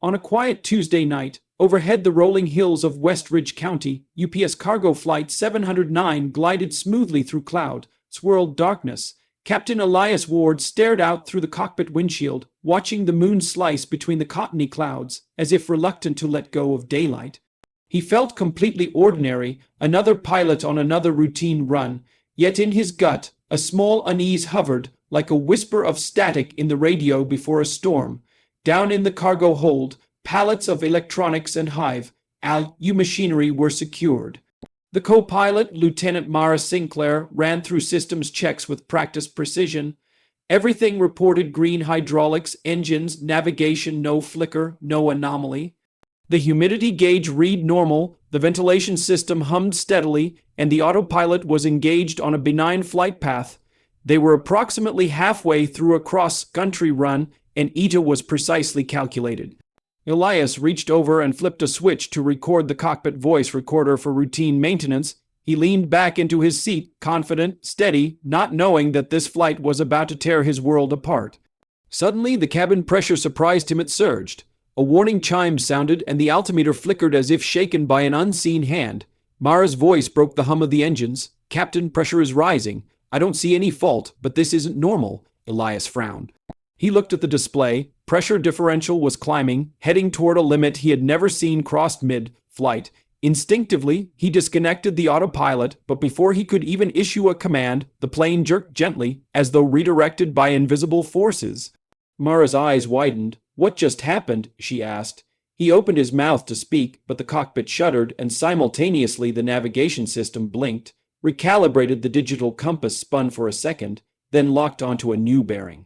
On a quiet Tuesday night, overhead the rolling hills of West Ridge County, UPS Cargo Flight 709 glided smoothly through cloud-swirled darkness. Captain Elias Ward stared out through the cockpit windshield, watching the moon slice between the cottony clouds, as if reluctant to let go of daylight. He felt completely ordinary, another pilot on another routine run, yet in his gut, a small unease hovered, like a whisper of static in the radio before a storm. Down in the cargo hold, pallets of electronics and hive-U machinery were secured. The co-pilot, Lieutenant Mara Sinclair, ran through systems checks with practiced precision. Everything reported green: hydraulics, engines, navigation, no flicker, no anomaly. The humidity gauge read normal, the ventilation system hummed steadily, and the autopilot was engaged on a benign flight path. They were approximately halfway through a cross-country run, and ETA was precisely calculated. Elias reached over and flipped a switch to record the cockpit voice recorder for routine maintenance. He leaned back into his seat, confident, steady, not knowing that this flight was about to tear his world apart. Suddenly, the cabin pressure surprised him. It surged. A warning chime sounded, and the altimeter flickered as if shaken by an unseen hand. Mara's voice broke the hum of the engines. "Captain, pressure is rising. I don't see any fault, but this isn't normal." Elias frowned. He looked at the display. Pressure differential was climbing, heading toward a limit he had never seen crossed mid-flight. Instinctively, he disconnected the autopilot, but before he could even issue a command, the plane jerked gently, as though redirected by invisible forces. Mara's eyes widened. "What just happened?" she asked. He opened his mouth to speak, but the cockpit shuddered, and simultaneously the navigation system blinked, recalibrated. The digital compass spun for a second, then locked onto a new bearing.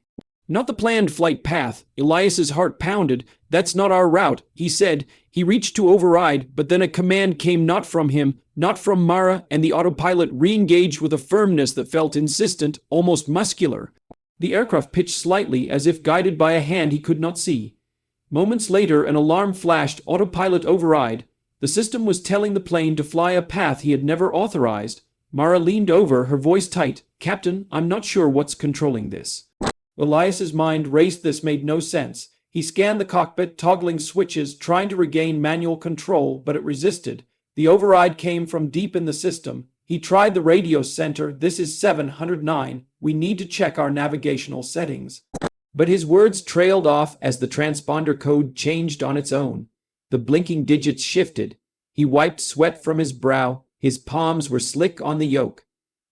"Not the planned flight path." Elias's heart pounded. "That's not our route," he said. He reached to override, but then a command came, not from him, not from Mara, and the autopilot re-engaged with a firmness that felt insistent, almost muscular. The aircraft pitched slightly, as if guided by a hand he could not see. Moments later, an alarm flashed. "Autopilot override." The system was telling the plane to fly a path he had never authorized. Mara leaned over, her voice tight. "Captain, I'm not sure what's controlling this." Elias's mind raced. This made no sense. He scanned the cockpit, toggling switches, trying to regain manual control, but it resisted. The override came from deep in the system. He tried the radio center. "This is 709. We need to check our navigational settings." But his words trailed off as the transponder code changed on its own. The blinking digits shifted. He wiped sweat from his brow. His palms were slick on the yoke.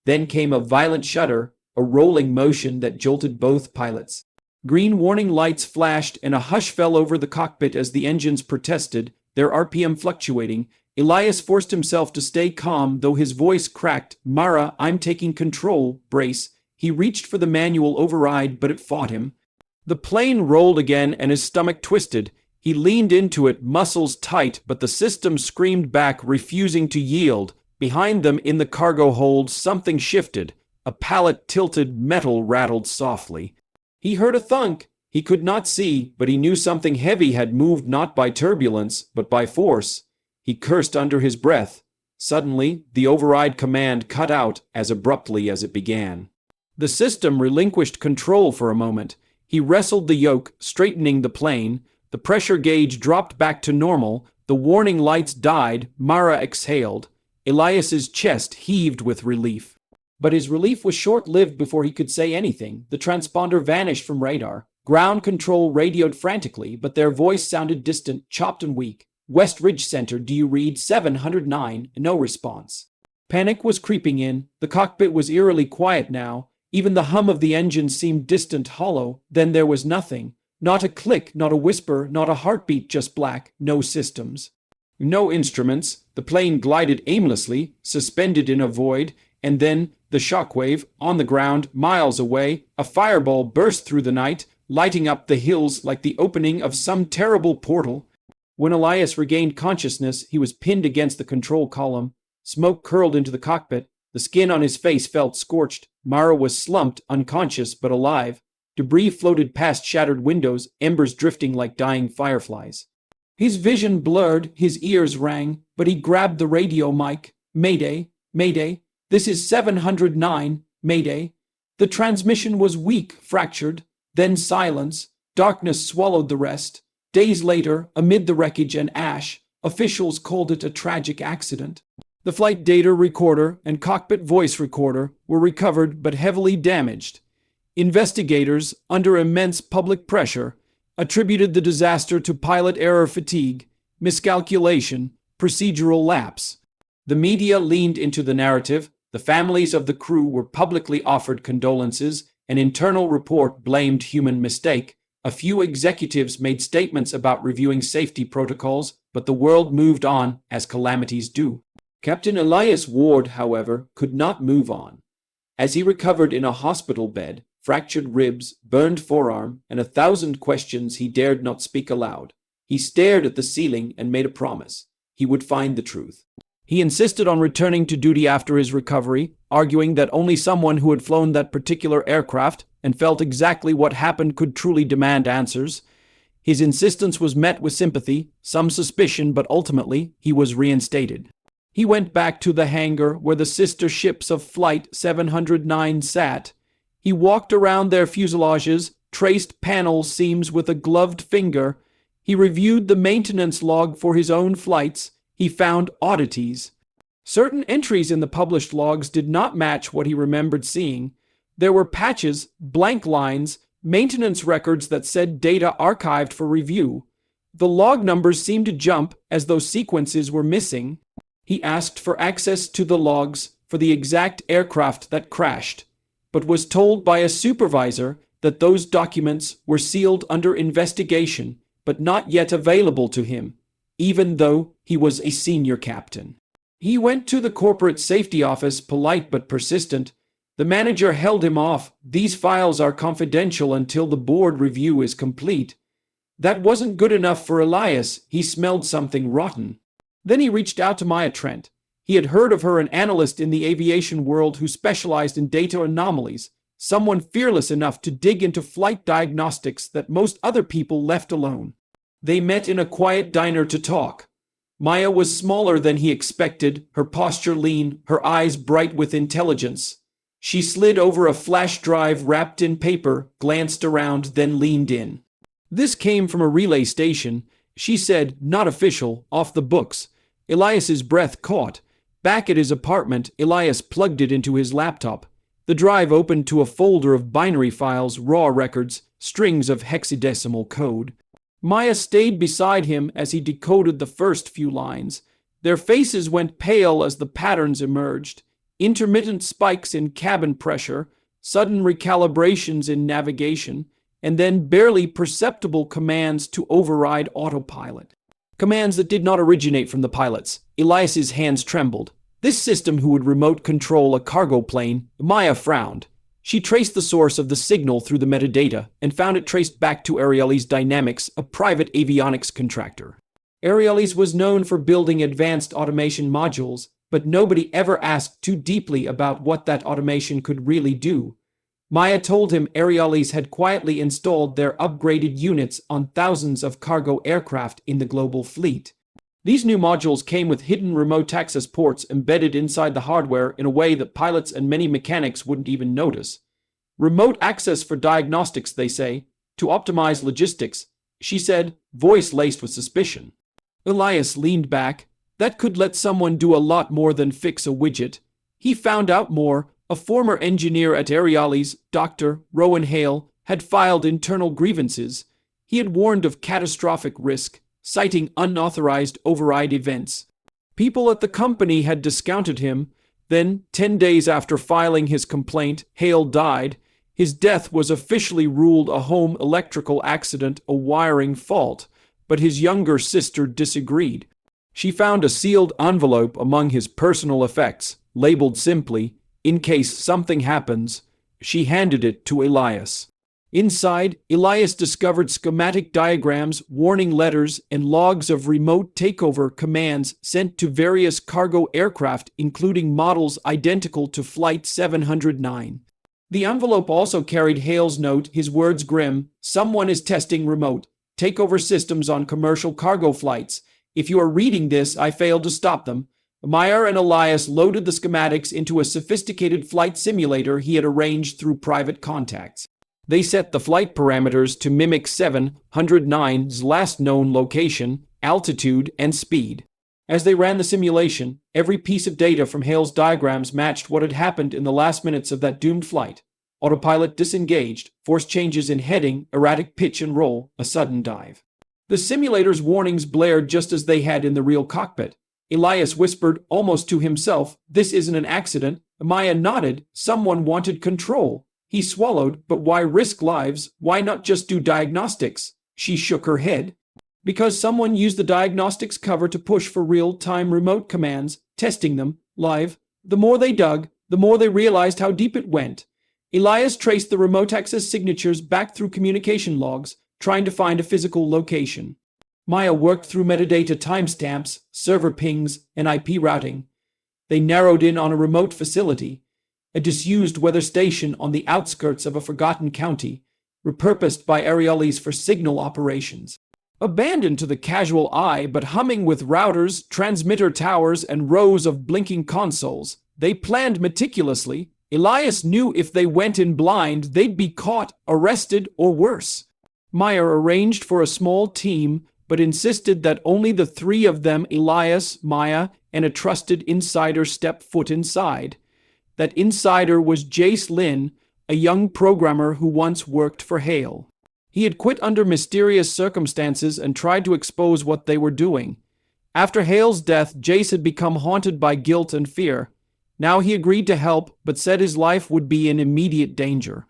Then came a violent shudder, a rolling motion that jolted both pilots. Green warning lights flashed, and a hush fell over the cockpit as the engines protested, their RPM fluctuating. Elias forced himself to stay calm, though his voice cracked. "Mara, I'm taking control. Brace." He reached for the manual override, but it fought him. The plane rolled again, and his stomach twisted. He leaned into it, muscles tight, but the system screamed back, refusing to yield. Behind them, in the cargo hold, something shifted. A pallet tilted, metal rattled softly. He heard a thunk. He could not see, but he knew something heavy had moved, not by turbulence, but by force. He cursed under his breath. Suddenly, the override command cut out as abruptly as it began. The system relinquished control for a moment. He wrestled the yoke, straightening the plane. The pressure gauge dropped back to normal. The warning lights died. Mara exhaled. Elias's chest heaved with relief. But his relief was short-lived before he could say anything. The transponder vanished from radar. Ground control radioed frantically, but their voice sounded distant, chopped and weak. "West Ridge Center, do you read? 709. No response." Panic was creeping in. The cockpit was eerily quiet now. Even the hum of the engine seemed distant, hollow. Then there was nothing. Not a click, not a whisper, not a heartbeat, just black. No systems. No instruments. The plane glided aimlessly, suspended in a void, and then the shockwave, on the ground, miles away, a fireball burst through the night, lighting up the hills like the opening of some terrible portal. When Elias regained consciousness, he was pinned against the control column. Smoke curled into the cockpit. The skin on his face felt scorched. Mara was slumped, unconscious but alive. Debris floated past shattered windows, embers drifting like dying fireflies. His vision blurred, his ears rang, but he grabbed the radio mic. "Mayday, Mayday. This is 709, Mayday." The transmission was weak, fractured, then silence. Darkness swallowed the rest. Days later, amid the wreckage and ash, officials called it a tragic accident. The flight data recorder and cockpit voice recorder were recovered but heavily damaged. Investigators, under immense public pressure, attributed the disaster to pilot error fatigue, miscalculation, procedural lapse. The media leaned into the narrative, the families of the crew were publicly offered condolences, an internal report blamed human mistake, a few executives made statements about reviewing safety protocols, but the world moved on, as calamities do. Captain Elias Ward, however, could not move on. As he recovered in a hospital bed, fractured ribs, burned forearm, and 1,000 questions he dared not speak aloud, he stared at the ceiling and made a promise. He would find the truth. He insisted on returning to duty after his recovery, arguing that only someone who had flown that particular aircraft and felt exactly what happened could truly demand answers. His insistence was met with sympathy, some suspicion, but ultimately he was reinstated. He went back to the hangar where the sister ships of Flight 709 sat. He walked around their fuselages, traced panel seams with a gloved finger. He reviewed the maintenance log for his own flights. He found oddities. Certain entries in the published logs did not match what he remembered seeing. There were patches, blank lines, maintenance records that said data archived for review. The log numbers seemed to jump as though sequences were missing. He asked for access to the logs for the exact aircraft that crashed, but was told by a supervisor that those documents were sealed under investigation, but not yet available to him, even though he was a senior captain. He went to the corporate safety office, polite but persistent. The manager held him off. These files are confidential until the board review is complete. That wasn't good enough for Elias. He smelled something rotten. Then he reached out to Maya Trent. He had heard of her, an analyst in the aviation world who specialized in data anomalies, someone fearless enough to dig into flight diagnostics that most other people left alone. They met in a quiet diner to talk. Maya was smaller than he expected, her posture lean, her eyes bright with intelligence. She slid over a flash drive wrapped in paper, glanced around, then leaned in. This came from a relay station. She said, not official, off the books. Elias's breath caught. Back at his apartment, Elias plugged it into his laptop. The drive opened to a folder of binary files, raw records, strings of hexadecimal code. Maya stayed beside him as he decoded the first few lines. Their faces went pale as the patterns emerged. Intermittent spikes in cabin pressure, sudden recalibrations in navigation, and then barely perceptible commands to override autopilot. Commands that did not originate from the pilots. Elias's hands trembled. This system who would remote control a cargo plane, Maya frowned. She traced the source of the signal through the metadata and found it traced back to Ariely's Dynamics, a private avionics contractor. Ariely's was known for building advanced automation modules, but nobody ever asked too deeply about what that automation could really do. Maya told him Ariely's had quietly installed their upgraded units on thousands of cargo aircraft in the global fleet. These new modules came with hidden remote access ports embedded inside the hardware in a way that pilots and many mechanics wouldn't even notice. Remote access for diagnostics, they say, to optimize logistics, she said, voice laced with suspicion. Elias leaned back. That could let someone do a lot more than fix a widget. He found out more. A former engineer at Ariely's, Dr. Rowan Hale, had filed internal grievances. He had warned of catastrophic risk, citing unauthorized override events. People at the company had discounted him. Then, 10 days after filing his complaint, Hale died. His death was officially ruled a home electrical accident, a wiring fault, but his younger sister disagreed. She found a sealed envelope among his personal effects, labeled simply, in case something happens. She handed it to Elias. Inside, Elias discovered schematic diagrams, warning letters, and logs of remote takeover commands sent to various cargo aircraft, including models identical to Flight 709. The envelope also carried Hale's note, his words grim, "Someone is testing remote takeover systems on commercial cargo flights. If you are reading this, I failed to stop them." Maya and Elias loaded the schematics into a sophisticated flight simulator he had arranged through private contacts. They set the flight parameters to mimic 709's last known location, altitude, and speed. As they ran the simulation, every piece of data from Hale's diagrams matched what had happened in the last minutes of that doomed flight. Autopilot disengaged, force changes in heading, erratic pitch and roll, a sudden dive. The simulator's warnings blared just as they had in the real cockpit. Elias whispered, almost to himself, "This isn't an accident." Maya nodded. Someone wanted control. He swallowed, but why risk lives? Why not just do diagnostics? She shook her head. Because someone used the diagnostics cover to push for real-time remote commands, testing them, live. The more they dug, the more they realized how deep it went. Elias traced the remote access signatures back through communication logs, trying to find a physical location. Maya worked through metadata timestamps, server pings, and IP routing. They narrowed in on a remote facility, a disused weather station on the outskirts of a forgotten county, repurposed by Aerialis for signal operations. Abandoned to the casual eye but humming with routers, transmitter towers, and rows of blinking consoles, they planned meticulously. Elias knew if they went in blind, they'd be caught, arrested, or worse. Maya arranged for a small team, but insisted that only the three of them, Elias, Maya, and a trusted insider, step foot inside. That insider was Jace Lynn, a young programmer who once worked for Hale. He had quit under mysterious circumstances and tried to expose what they were doing. After Hale's death, Jace had become haunted by guilt and fear. Now he agreed to help, but said his life would be in immediate danger.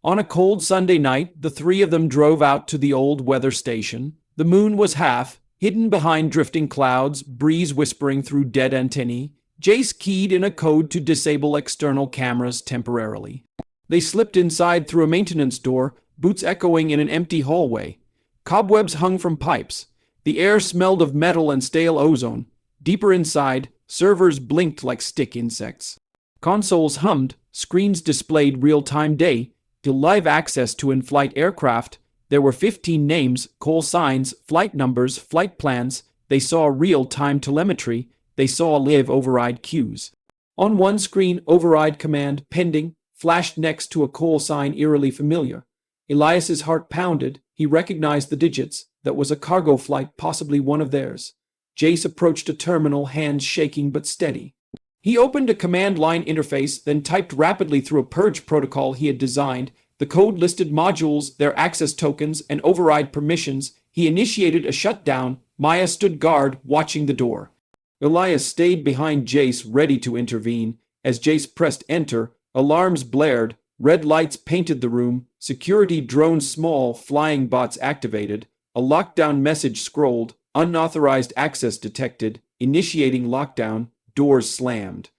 On a cold Sunday night, the three of them drove out to the old weather station. The moon was half, hidden behind drifting clouds, breeze whispering through dead antennae. Jace keyed in a code to disable external cameras temporarily. They slipped inside through a maintenance door, boots echoing in an empty hallway. Cobwebs hung from pipes. The air smelled of metal and stale ozone. Deeper inside, servers blinked like stick insects. Consoles hummed, screens displayed real-time day, live access to in-flight aircraft. There were 15 names, call signs, flight numbers, flight plans. They saw real-time telemetry. They saw live override queues. On one screen, override command, pending, flashed next to a call sign eerily familiar. Elias's heart pounded. He recognized the digits. That was a cargo flight, possibly one of theirs. Jace approached a terminal, hands shaking but steady. He opened a command line interface, then typed rapidly through a purge protocol he had designed. The code listed modules, their access tokens, and override permissions. He initiated a shutdown. Maya stood guard, watching the door. Elias stayed behind Jace, ready to intervene. As Jace pressed enter, alarms blared. Red lights painted the room. Security drones small, flying bots activated. A lockdown message scrolled. Unauthorized access detected. Initiating lockdown. Doors slammed.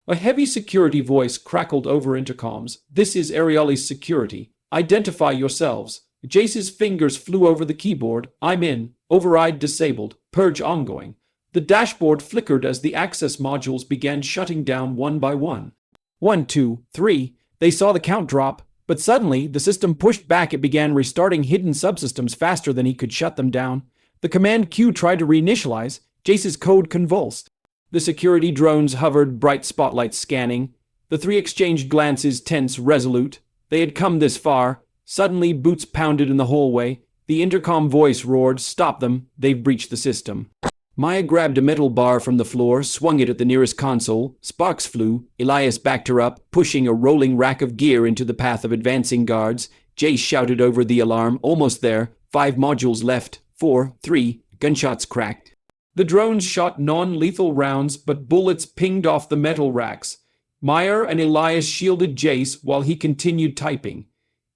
A heavy security voice crackled over intercoms. "This is Aerialis Security. Identify yourselves." Jace's fingers flew over the keyboard. "I'm in. Override disabled. Purge ongoing." The dashboard flickered as the access modules began shutting down one by one. 1, 2, 3. They saw the count drop, but suddenly the system pushed back. It began restarting hidden subsystems faster than he could shut them down. The command queue tried to reinitialize. Jace's code convulsed. The security drones hovered, bright spotlights scanning. The three exchanged glances, tense, resolute. They had come this far. Suddenly, boots pounded in the hallway. The intercom voice roared, "Stop them. They've breached the system." Maya grabbed a metal bar from the floor, swung it at the nearest console. Sparks flew. Elias backed her up, pushing a rolling rack of gear into the path of advancing guards. Jace shouted over the alarm, "Almost there. 5 modules left. 4, 3. Gunshots cracked. The drones shot non-lethal rounds, but bullets pinged off the metal racks. Meyer and Elias shielded Jace while he continued typing.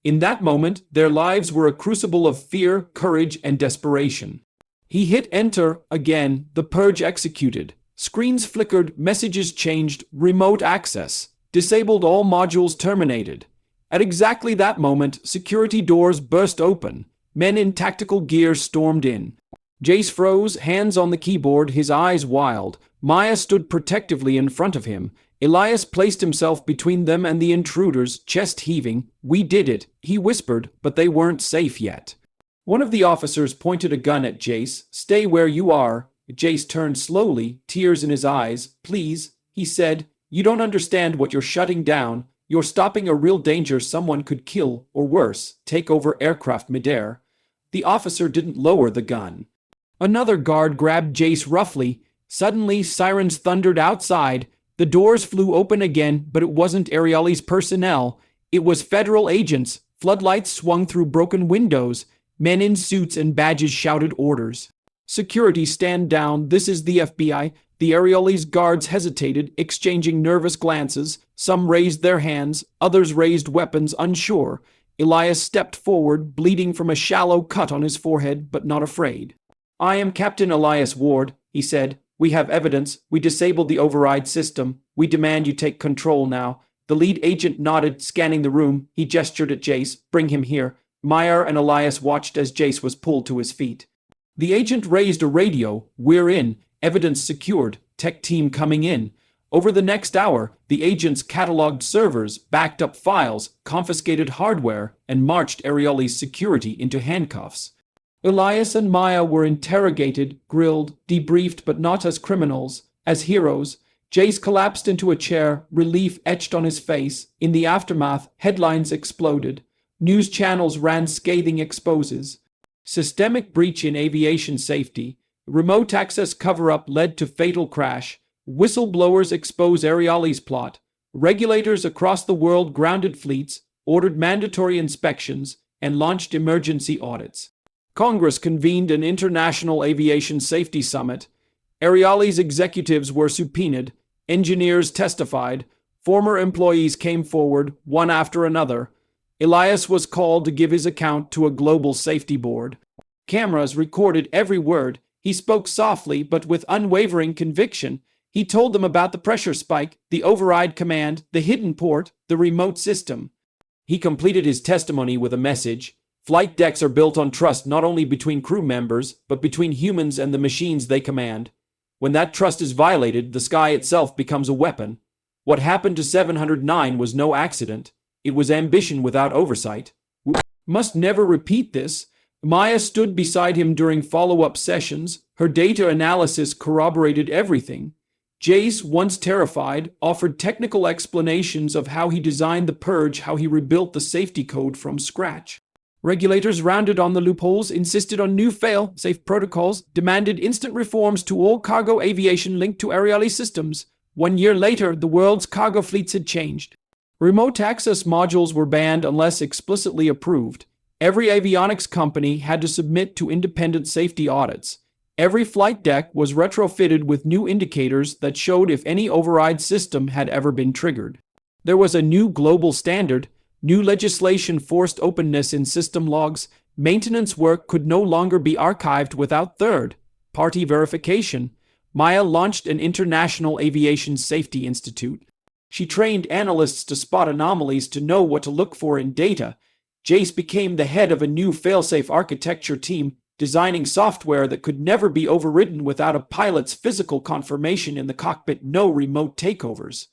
In that moment, their lives were a crucible of fear, courage, and desperation. He hit enter again, the purge executed. Screens flickered, messages changed, remote access. Disabled, all modules terminated. At exactly that moment, security doors burst open. Men in tactical gear stormed in. Jace froze, hands on the keyboard, his eyes wild. Maya stood protectively in front of him. Elias placed himself between them and the intruders, chest heaving. "We did it," he whispered, "but they weren't safe yet." One of the officers pointed a gun at Jace. "Stay where you are." Jace turned slowly, tears in his eyes. "Please," he said, "you don't understand what you're shutting down. You're stopping a real danger someone could kill, or worse, take over aircraft midair." The officer didn't lower the gun. Another guard grabbed Jace roughly. Suddenly, sirens thundered outside. The doors flew open again, but it wasn't Ariali's personnel. It was federal agents. Floodlights swung through broken windows. Men in suits and badges shouted orders. "Security, stand down. This is the FBI." The Ariali's guards hesitated, exchanging nervous glances. Some raised their hands, others raised weapons, unsure. Elias stepped forward, bleeding from a shallow cut on his forehead, but not afraid. "I am Captain Elias Ward," he said. "We have evidence. We disabled the override system. We demand you take control now." The lead agent nodded, scanning the room. He gestured at Jace. "Bring him here." Meyer and Elias watched as Jace was pulled to his feet. The agent raised a radio. "We're in. Evidence secured. Tech team coming in." Over the next hour, the agents cataloged servers, backed up files, confiscated hardware, and marched Ariali's security into handcuffs. Elias and Maya were interrogated, grilled, debriefed, but not as criminals, as heroes. Jace collapsed into a chair, relief etched on his face. In the aftermath, headlines exploded. News channels ran scathing exposes. Systemic breach in aviation safety. Remote access cover-up led to fatal crash. Whistleblowers expose Ariali's plot. Regulators across the world grounded fleets, ordered mandatory inspections, and launched emergency audits. Congress convened an international aviation safety summit. Ariali's executives were subpoenaed. Engineers testified. Former employees came forward, one after another. Elias was called to give his account to a global safety board. Cameras recorded every word. He spoke softly but with unwavering conviction. He told them about the pressure spike, the override command, the hidden port, the remote system. He completed his testimony with a message. "Flight decks are built on trust not only between crew members, but between humans and the machines they command. When that trust is violated, the sky itself becomes a weapon. What happened to 709 was no accident. It was ambition without oversight. We must never repeat this." Maya stood beside him during follow-up sessions. Her data analysis corroborated everything. Jace, once terrified, offered technical explanations of how he designed the purge, how he rebuilt the safety code from scratch. Regulators rounded on the loopholes, insisted on new fail-safe protocols, demanded instant reforms to all cargo aviation linked to Ariali systems. 1 year later, the world's cargo fleets had changed. Remote access modules were banned unless explicitly approved. Every avionics company had to submit to independent safety audits. Every flight deck was retrofitted with new indicators that showed if any override system had ever been triggered. There was a new global standard. New legislation forced openness in system logs. Maintenance work could no longer be archived without third-party verification. Maya launched an International Aviation Safety Institute. She trained analysts to spot anomalies, to know what to look for in data. Jace became the head of a new failsafe architecture team, designing software that could never be overridden without a pilot's physical confirmation in the cockpit. No remote takeovers.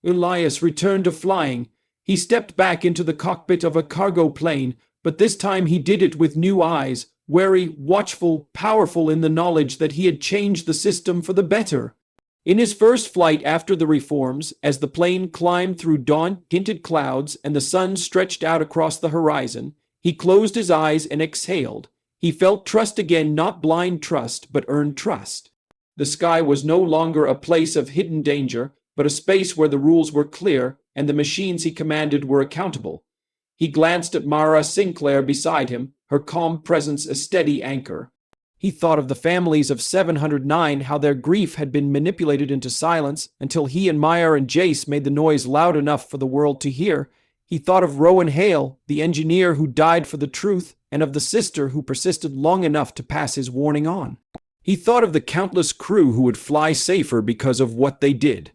Elias returned to flying. He stepped back into the cockpit of a cargo plane, but this time he did it with new eyes, wary, watchful, powerful in the knowledge that he had changed the system for the better. In his first flight after the reforms, as the plane climbed through dawn-tinted clouds and the sun stretched out across the horizon, he closed his eyes and exhaled. He felt trust again, not blind trust, but earned trust. The sky was no longer a place of hidden danger, but a space where the rules were clear and the machines he commanded were accountable. He glanced at Mara Sinclair beside him, her calm presence a steady anchor. He thought of the families of 709, how their grief had been manipulated into silence until he and Meyer and Jace made the noise loud enough for the world to hear. He thought of Rowan Hale, the engineer who died for the truth, and of the sister who persisted long enough to pass his warning on. He thought of the countless crew who would fly safer because of what they did.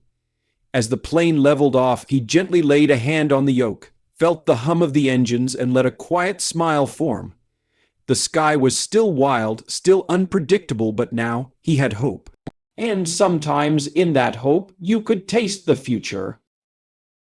As the plane leveled off, he gently laid a hand on the yoke, felt the hum of the engines, and let a quiet smile form. The sky was still wild, still unpredictable, but now he had hope. And sometimes in that hope, you could taste the future.